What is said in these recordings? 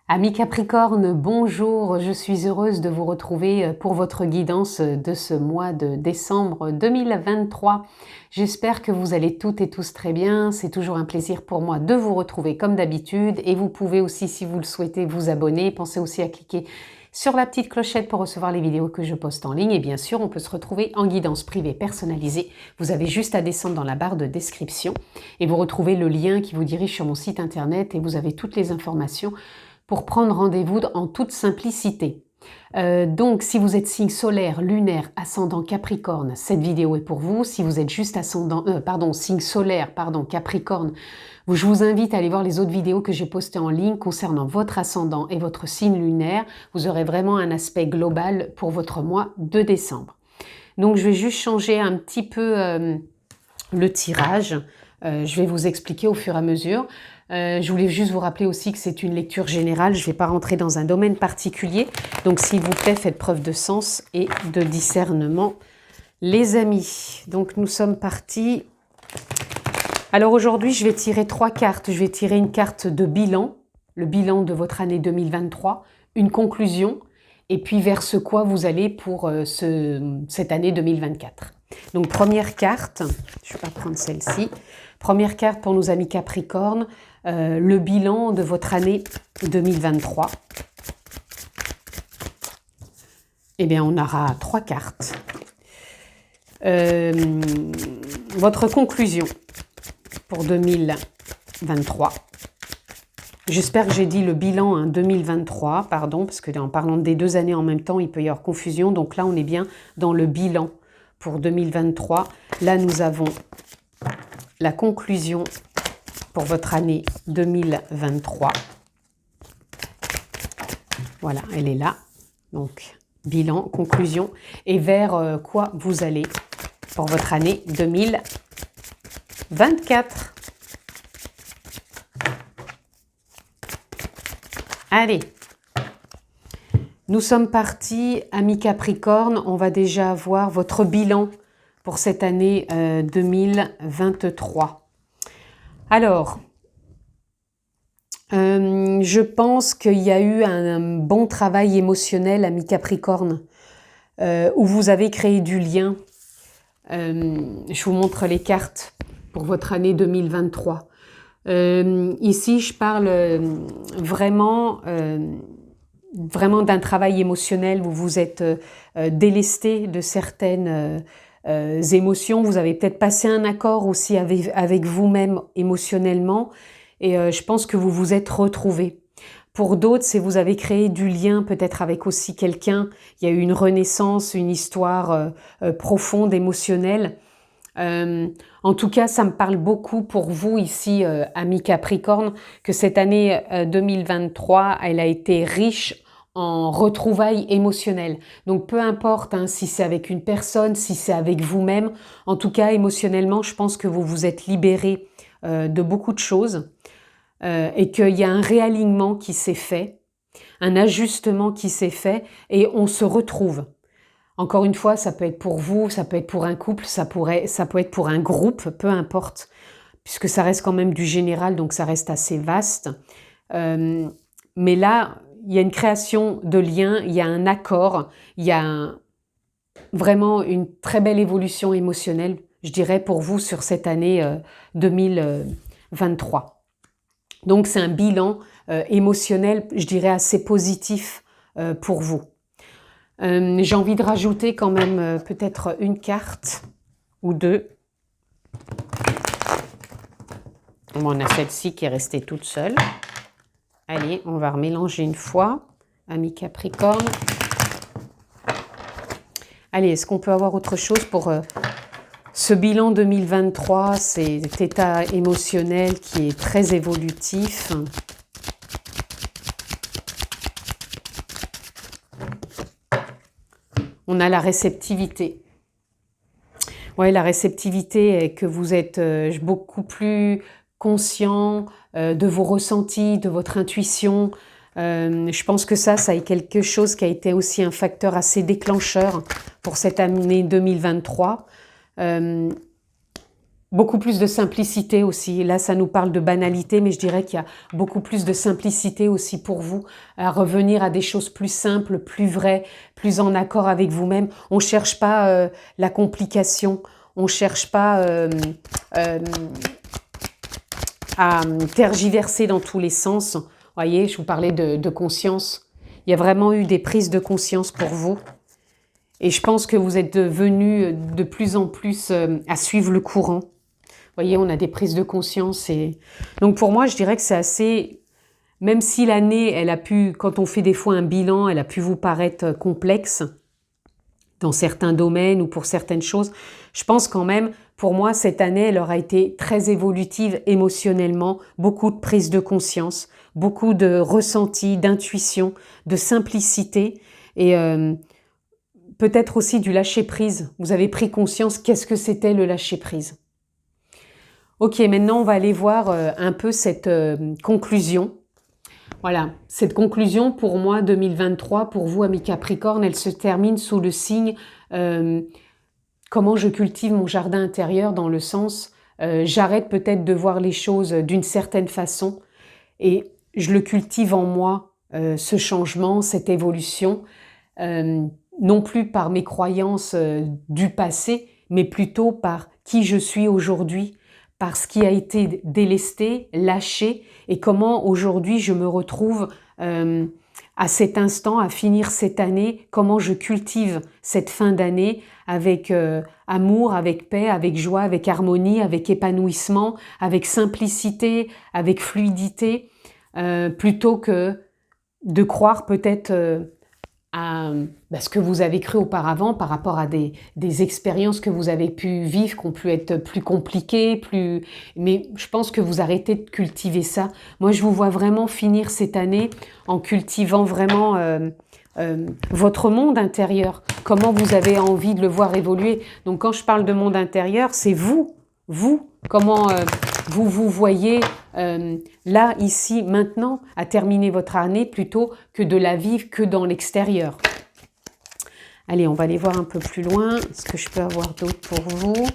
Amis Capricorne, bonjour, je suis heureuse de vous retrouver pour votre guidance de ce mois de décembre 2023. J'espère que vous allez toutes et tous très bien, c'est toujours un plaisir pour moi de vous retrouver comme d'habitude et vous pouvez aussi, si vous le souhaitez, vous abonner. Pensez aussi à cliquer sur la petite clochette pour recevoir les vidéos que je poste en ligne et bien sûr, on peut se retrouver en guidance privée personnalisée. Vous avez juste à descendre dans la barre de description et vous retrouvez le lien qui vous dirige sur mon site internet et vous avez toutes les informations pour prendre rendez-vous en toute simplicité. Donc, si vous êtes signe solaire, lunaire, ascendant Capricorne, cette vidéo est pour vous. Si vous êtes juste signe solaire, Capricorne, je vous invite à aller voir les autres vidéos que j'ai postées en ligne concernant votre ascendant et votre signe lunaire. Vous aurez vraiment un aspect global pour votre mois de décembre. Donc, je vais juste changer un petit peu le tirage. Je vais vous expliquer au fur et à mesure. Je voulais juste vous rappeler aussi que c'est une lecture générale, je ne vais pas rentrer dans un domaine particulier. Donc s'il vous plaît, faites preuve de sens et de discernement, les amis. Donc nous sommes partis. Alors aujourd'hui, je vais tirer 3 cartes. Je vais tirer une carte de bilan, le bilan de votre année 2023, une conclusion, et puis vers ce quoi vous allez pour cette année 2024. Donc première carte, je ne vais pas prendre celle-ci. Première carte pour nos amis Capricorne, le bilan de votre année 2023. Eh bien, on aura 3 cartes. Votre conclusion pour 2023. J'espère que j'ai dit le bilan 2023, pardon, parce que en parlant des 2 années en même temps, il peut y avoir confusion. Donc là, on est bien dans le bilan pour 2023. Là, nous avons la conclusion pour votre année 2023. Voilà, elle est là. Donc, bilan, conclusion. Et vers quoi vous allez pour votre année 2024. Allez, nous sommes partis, amis Capricorne. On va déjà avoir votre bilan pour cette année 2023. Alors, je pense qu'il y a eu un bon travail émotionnel, amis Capricorne, où vous avez créé du lien. Je vous montre les cartes pour votre année 2023. Ici, je parle vraiment d'un travail émotionnel. Vous vous êtes délesté de certaines émotions. Vous avez peut-être passé un accord aussi avec vous-même émotionnellement. Et je pense que vous vous êtes retrouvés. Pour d'autres, c'est vous avez créé du lien peut-être avec aussi quelqu'un. Il y a eu une renaissance, une histoire profonde, émotionnelle. En tout cas, ça me parle beaucoup pour vous ici, amis Capricorne, que cette année 2023, elle a été riche en retrouvailles émotionnelles. Donc peu importe si c'est avec une personne, si c'est avec vous-même, en tout cas émotionnellement, je pense que vous vous êtes libérés de beaucoup de choses et qu'il y a un réalignement qui s'est fait, un ajustement qui s'est fait et on se retrouve. Encore une fois, ça peut être pour vous, ça peut être pour un couple, ça peut être pour un groupe, peu importe, puisque ça reste quand même du général, donc ça reste assez vaste. Mais là, il y a une création de liens, il y a un accord, il y a vraiment une très belle évolution émotionnelle, je dirais, pour vous sur cette année 2023. Donc c'est un bilan émotionnel, je dirais, assez positif pour vous. J'ai envie de rajouter quand même peut-être une carte ou deux. On a celle-ci qui est restée toute seule. Allez, on va remélanger une fois. Amis Capricorne. Allez, est-ce qu'on peut avoir autre chose pour ce bilan 2023, cet état émotionnel qui est très évolutif? On a la réceptivité. Ouais, la réceptivité est que vous êtes beaucoup plus conscient de vos ressentis, de votre intuition. Je pense que ça est quelque chose qui a été aussi un facteur assez déclencheur pour cette année 2023. Beaucoup plus de simplicité aussi. Là, ça nous parle de banalité, mais je dirais qu'il y a beaucoup plus de simplicité aussi pour vous, à revenir à des choses plus simples, plus vraies, plus en accord avec vous-même. On ne cherche pas la complication, on ne cherche pas à tergiverser dans tous les sens. Vous voyez, je vous parlais de conscience. Il y a vraiment eu des prises de conscience pour vous. Et je pense que vous êtes devenus de plus en plus à suivre le courant. Vous voyez, on a des prises de conscience. Et donc pour moi, je dirais que c'est assez... Même si l'année, elle a pu, quand on fait des fois un bilan, elle a pu vous paraître complexe dans certains domaines ou pour certaines choses, je pense quand même, pour moi, cette année, elle aura été très évolutive émotionnellement, beaucoup de prises de conscience, beaucoup de ressentis, d'intuition, de simplicité et peut-être aussi du lâcher-prise. Vous avez pris conscience, qu'est-ce que c'était le lâcher-prise? Ok, maintenant on va aller voir un peu cette conclusion. Voilà, cette conclusion pour moi 2023, pour vous amis Capricorne, elle se termine sous le signe comment je cultive mon jardin intérieur, dans le sens j'arrête peut-être de voir les choses d'une certaine façon et je le cultive en moi, ce changement, cette évolution, non plus par mes croyances du passé, mais plutôt par qui je suis aujourd'hui, par ce qui a été délesté, lâché, et comment aujourd'hui je me retrouve à cet instant, à finir cette année, comment je cultive cette fin d'année avec amour, avec paix, avec joie, avec harmonie, avec épanouissement, avec simplicité, avec fluidité, plutôt que de croire peut-être à ce que vous avez cru auparavant par rapport à des expériences que vous avez pu vivre, qui ont pu être plus compliquées, mais je pense que vous arrêtez de cultiver ça. Moi, je vous vois vraiment finir cette année en cultivant vraiment votre monde intérieur, comment vous avez envie de le voir évoluer. Donc, quand je parle de monde intérieur, c'est vous, comment vous vous voyez là, ici, maintenant, à terminer votre année, plutôt que de la vivre que dans l'extérieur. Allez, on va aller voir un peu plus loin, ce que je peux avoir d'autre pour vous. Vous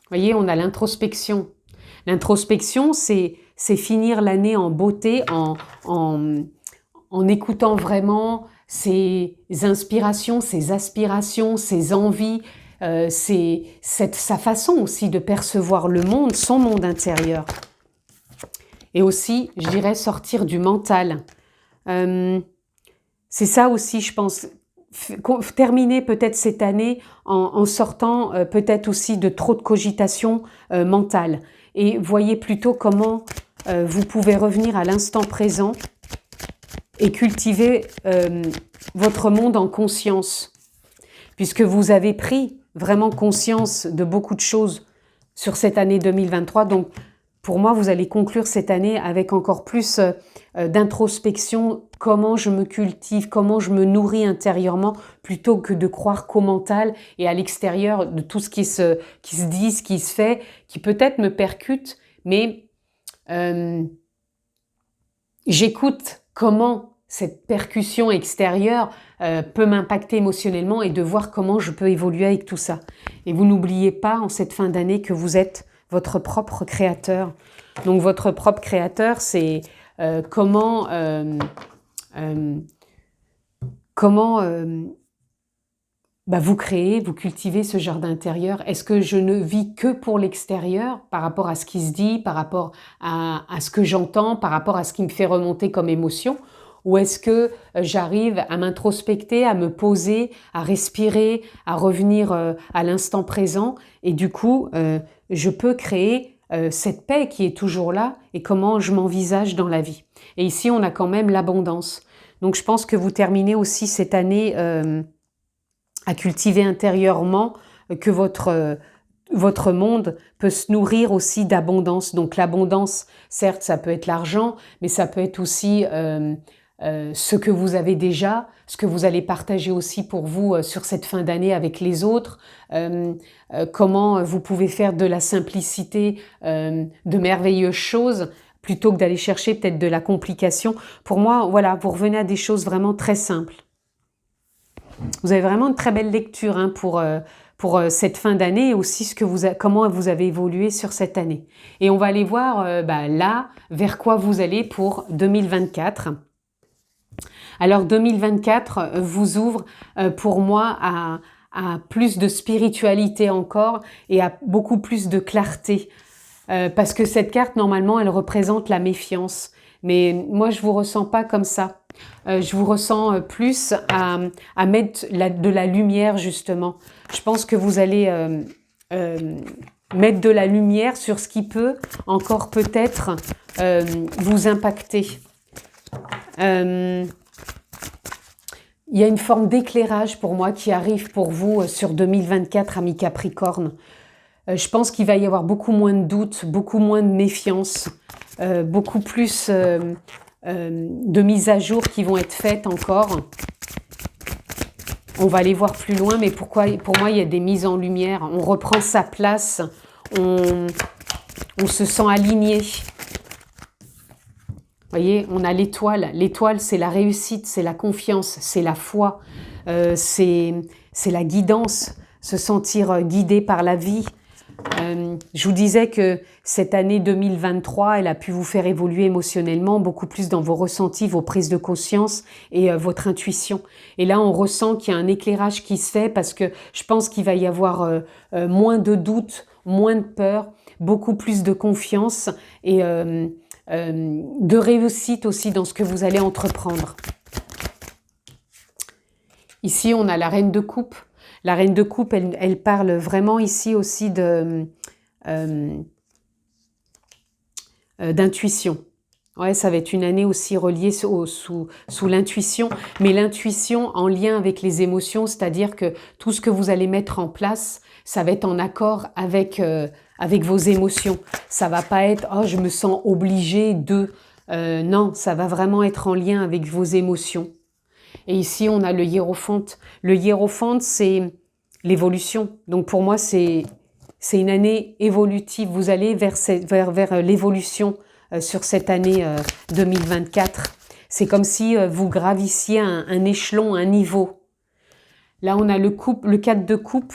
voyez, on a l'introspection. L'introspection, c'est finir l'année en beauté, en écoutant vraiment ses inspirations, ses aspirations, ses envies, c'est sa façon aussi de percevoir le monde, son monde intérieur. Et aussi, je dirais, sortir du mental. C'est ça aussi, je pense, terminer peut-être cette année en sortant peut-être aussi de trop de cogitation mentale. Et voyez plutôt comment vous pouvez revenir à l'instant présent et cultiver votre monde en conscience. Puisque vous avez pris vraiment conscience de beaucoup de choses sur cette année 2023. Donc, pour moi, vous allez conclure cette année avec encore plus d'introspection, comment je me cultive, comment je me nourris intérieurement, plutôt que de croire qu'au mental et à l'extérieur de tout ce qui se dit, ce qui se fait, qui peut-être me percute, mais j'écoute comment cette percussion extérieure peut m'impacter émotionnellement et de voir comment je peux évoluer avec tout ça. Et vous n'oubliez pas en cette fin d'année que vous êtes votre propre créateur. Donc votre propre créateur, c'est comment vous créez, vous cultivez ce jardin intérieur. Est-ce que je ne vis que pour l'extérieur par rapport à ce qui se dit, par rapport à ce que j'entends, par rapport à ce qui me fait remonter comme émotion? Ou est-ce que j'arrive à m'introspecter, à me poser, à respirer, à revenir à l'instant présent et du coup, je peux créer cette paix qui est toujours là et comment je m'envisage dans la vie. Et ici, on a quand même l'abondance. Donc, je pense que vous terminez aussi cette année à cultiver intérieurement que votre monde peut se nourrir aussi d'abondance. Donc, l'abondance, certes, ça peut être l'argent, mais ça peut être aussi ce que vous avez déjà, ce que vous allez partager aussi pour vous sur cette fin d'année avec les autres, comment vous pouvez faire de la simplicité de merveilleuses choses plutôt que d'aller chercher peut-être de la complication. Pour moi, voilà, vous revenez à des choses vraiment très simples. Vous avez vraiment une très belle lecture hein, pour pour cette fin d'année et aussi comment vous avez évolué sur cette année. Et on va aller voir là vers quoi vous allez pour 2024. Alors 2024 vous ouvre pour moi à plus de spiritualité encore et à beaucoup plus de clarté. Parce que cette carte, normalement, elle représente la méfiance. Mais moi, je vous ressens pas comme ça. Je vous ressens plus à mettre de la lumière, justement. Je pense que vous allez mettre de la lumière sur ce qui peut encore peut-être vous impacter. Il y a une forme d'éclairage pour moi qui arrive pour vous sur 2024, amis Capricorne. Je pense qu'il va y avoir beaucoup moins de doutes, beaucoup moins de méfiance, beaucoup plus de mises à jour qui vont être faites encore. On va aller voir plus loin, mais pour moi, il y a des mises en lumière. On reprend sa place, on se sent aligné. Vous voyez, on a l'étoile. L'étoile, c'est la réussite, c'est la confiance, c'est la foi, c'est la guidance, se sentir guidé par la vie. Je vous disais que cette année 2023, elle a pu vous faire évoluer émotionnellement, beaucoup plus dans vos ressentis, vos prises de conscience et votre intuition. Et là, on ressent qu'il y a un éclairage qui se fait parce que je pense qu'il va y avoir moins de doutes, moins de peur, beaucoup plus de confiance et de réussite aussi dans ce que vous allez entreprendre. Ici, on a la reine de coupe. La reine de coupe, elle parle vraiment ici aussi d'intuition. Ouais, ça va être une année aussi reliée sous l'intuition, mais l'intuition en lien avec les émotions, c'est-à-dire que tout ce que vous allez mettre en place, ça va être en accord avec vos émotions. Ça va pas être « oh, je me sens obligée de… » Non, ça va vraiment être en lien avec vos émotions. Et ici, on a le hiérophante. Le hiérophante, c'est l'évolution. Donc pour moi, c'est une année évolutive. Vous allez vers l'évolution sur cette année 2024. C'est comme si vous gravissiez un échelon, un niveau. Là, on a le 4 de coupe.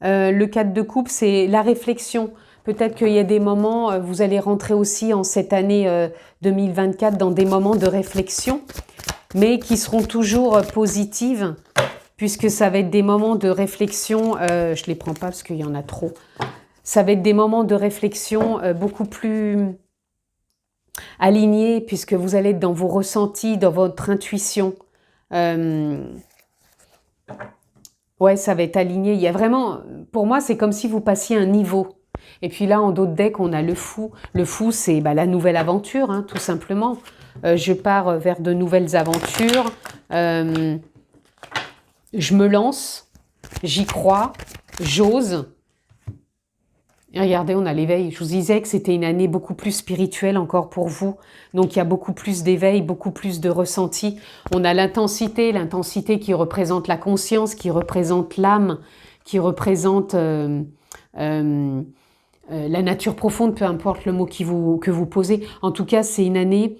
Le 4 de coupe, c'est la réflexion. Peut-être qu'il y a des moments, vous allez rentrer aussi en cette année 2024 dans des moments de réflexion, mais qui seront toujours positives, puisque ça va être des moments de réflexion, je ne les prends pas parce qu'il y en a trop, ça va être des moments de réflexion beaucoup plus alignés, puisque vous allez être dans vos ressentis, dans votre intuition. Ouais, ça va être aligné. Il y a vraiment, pour moi, c'est comme si vous passiez un niveau. Et puis là, en dos de deck, on a le fou. Le fou, c'est la nouvelle aventure, hein, tout simplement. Je pars vers de nouvelles aventures. Je me lance, j'y crois, j'ose. Et regardez, on a l'éveil. Je vous disais que c'était une année beaucoup plus spirituelle encore pour vous. Donc, il y a beaucoup plus d'éveil, beaucoup plus de ressenti. On a l'intensité qui représente la conscience, qui représente l'âme, qui représente la nature profonde, peu importe le mot que vous posez. En tout cas, c'est une année,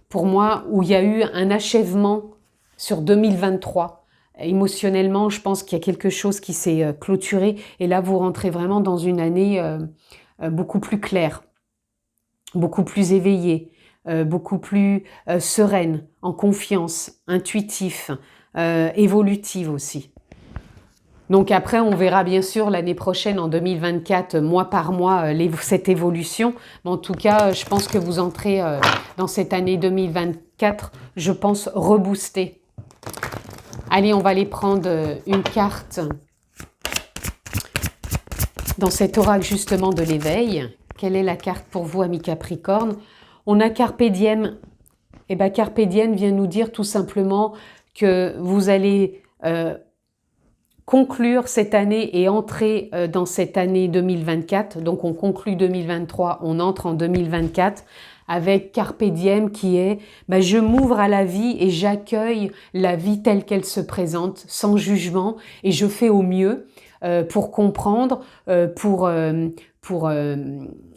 pour moi, où il y a eu un achèvement sur 2023. Émotionnellement, je pense qu'il y a quelque chose qui s'est clôturé. Et là, vous rentrez vraiment dans une année beaucoup plus claire, beaucoup plus éveillée, beaucoup plus sereine, en confiance, intuitif, évolutive aussi. Donc après, on verra bien sûr l'année prochaine, en 2024, mois par mois, cette évolution. Mais en tout cas, je pense que vous entrez dans cette année 2024, je pense, reboostée. Allez, on va aller prendre une carte dans cet oracle justement de l'éveil. Quelle est la carte pour vous, amis Capricorne? On a Carpe Diem. Et bien, Carpe Diem vient nous dire tout simplement que vous allez conclure cette année et entrer dans cette année 2024. Donc, on conclut 2023, on entre en 2024. Avec Carpe Diem qui est je m'ouvre à la vie et j'accueille la vie telle qu'elle se présente, sans jugement, et je fais au mieux pour comprendre, pour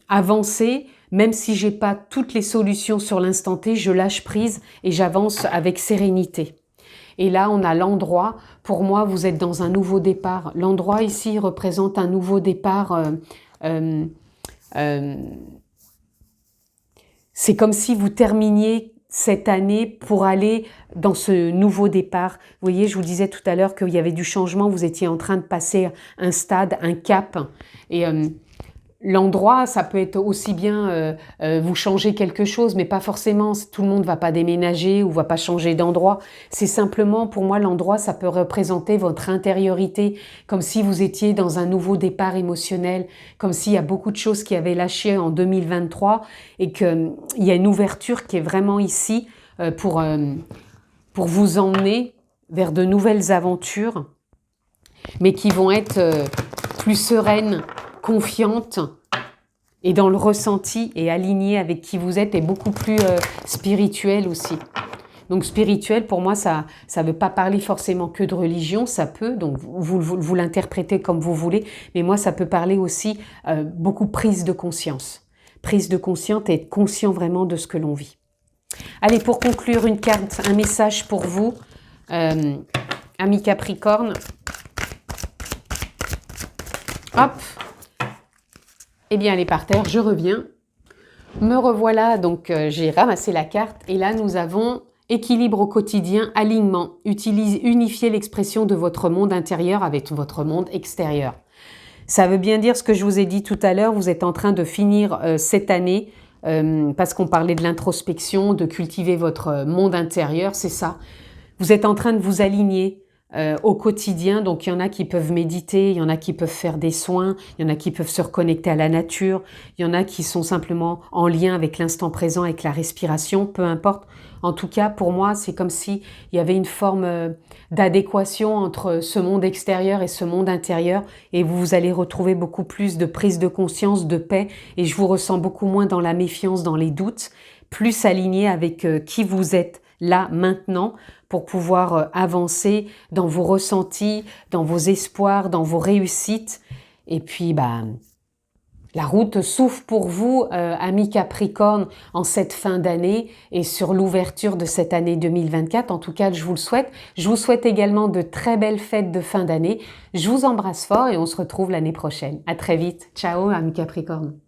avancer, même si j'ai pas toutes les solutions sur l'instant T, je lâche prise et j'avance avec sérénité. Et là, on a l'endroit. Pour moi, vous êtes dans un nouveau départ. L'endroit ici représente un nouveau départ. C'est comme si vous terminiez cette année pour aller dans ce nouveau départ. Vous voyez, je vous disais tout à l'heure qu'il y avait du changement, vous étiez en train de passer un stade, un cap. Et l'endroit, ça peut être aussi bien vous changer quelque chose, mais pas forcément, tout le monde ne va pas déménager ou va pas changer d'endroit. C'est simplement, pour moi, l'endroit, ça peut représenter votre intériorité, comme si vous étiez dans un nouveau départ émotionnel, comme s'il y a beaucoup de choses qui avaient lâché en 2023 et qu'il y a une ouverture qui est vraiment ici pour vous emmener vers de nouvelles aventures, mais qui vont être plus sereines, confiante et dans le ressenti et alignée avec qui vous êtes et beaucoup plus spirituel aussi. Donc spirituel, pour moi, ça ne veut pas parler forcément que de religion, ça peut, donc vous l'interprétez comme vous voulez, mais moi, ça peut parler aussi beaucoup prise de conscience. Prise de conscience et être conscient vraiment de ce que l'on vit. Allez, pour conclure, une carte, un message pour vous, amis Capricorne. Hop! Eh bien, elle est par terre, je reviens. Me revoilà, donc j'ai ramassé la carte. Et là, nous avons équilibre au quotidien, alignement. Unifiez l'expression de votre monde intérieur avec votre monde extérieur. Ça veut bien dire ce que je vous ai dit tout à l'heure. Vous êtes en train de finir cette année, parce qu'on parlait de l'introspection, de cultiver votre monde intérieur, c'est ça. Vous êtes en train de vous aligner au quotidien, donc il y en a qui peuvent méditer, il y en a qui peuvent faire des soins, il y en a qui peuvent se reconnecter à la nature, il y en a qui sont simplement en lien avec l'instant présent, avec la respiration, peu importe. En tout cas, pour moi, c'est comme s'il y avait une forme d'adéquation entre ce monde extérieur et ce monde intérieur, et vous allez retrouver beaucoup plus de prise de conscience, de paix, et je vous ressens beaucoup moins dans la méfiance, dans les doutes, plus aligné avec qui vous êtes là, maintenant, pour pouvoir avancer dans vos ressentis, dans vos espoirs, dans vos réussites. Et puis, la route s'ouvre pour vous, amis Capricorne, en cette fin d'année et sur l'ouverture de cette année 2024. En tout cas, je vous le souhaite. Je vous souhaite également de très belles fêtes de fin d'année. Je vous embrasse fort et on se retrouve l'année prochaine. À très vite. Ciao, amis Capricorne.